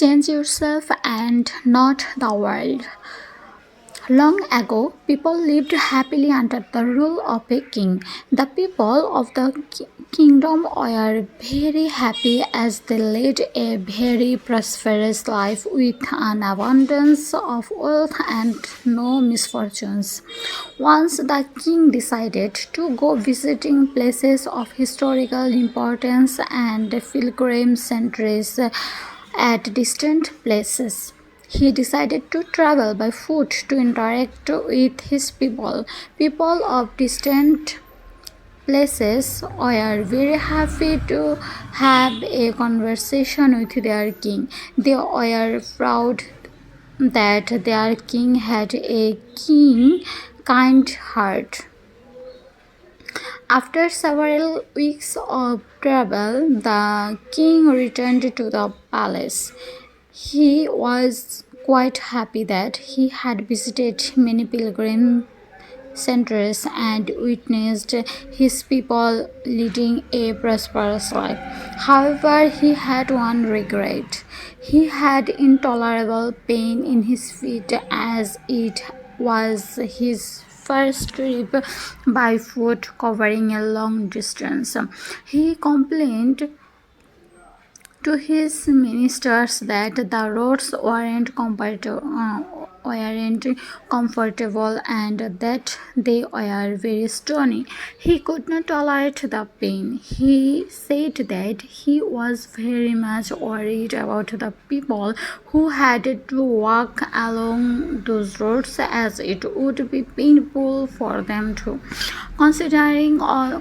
Change yourself and not the world. Long ago, people lived happily under the rule of a king. The people of the kingdom were very happy as they led a very prosperous life with an abundance of wealth and no misfortunes. Once the king decided to go visiting places of historical importance and pilgrim centers at distant places. He decided to travel by foot to interact with his people. People of distant places were very happy to have a conversation with their king. They were proud that their king had a kind heart. After several weeks of travel, the king returned to the palace. He was quite happy that he had visited many pilgrim centers and witnessed his people leading a prosperous life. However, he had one regret. He had intolerable pain in his feet as it was his first trip by foot covering a long distance. He complained to his ministers that the roads weren't comfortable and that they were very stony. He could not tolerate the pain. He said that he was very much worried about the people who had to walk along those roads as it would be painful for them too. Considering all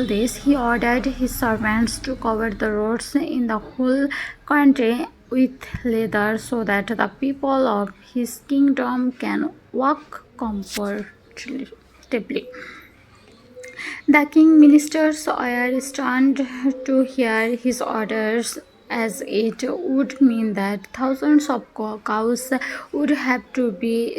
this, he ordered his servants to cover the roads in the whole country with leather so that the people of his kingdom can walk comfortably. The king ministers were stunned to hear his orders, as it would mean that thousands of cows would have to be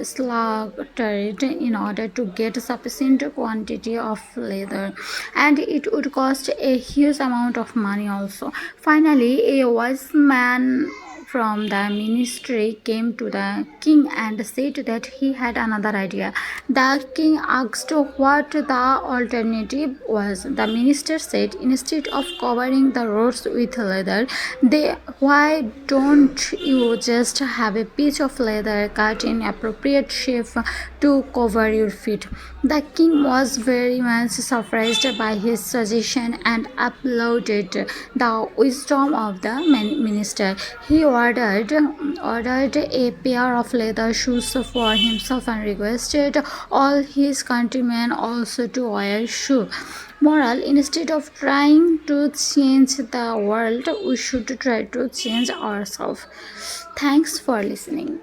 slaughtered in order to get sufficient quantity of leather, and it would cost a huge amount of money also. Finally, a wise man from the ministry came to the king and said that he had another idea. The king asked what the alternative was. The minister said, instead of covering the roads with leather, why don't you just have a piece of leather cut in appropriate shape to cover your feet? The king was very much surprised by his suggestion and applauded the wisdom of the minister. He ordered a pair of leather shoes for himself and requested all his countrymen also to wear shoes. Moral: instead of trying to change the world, we should try to change ourselves. Thanks for listening.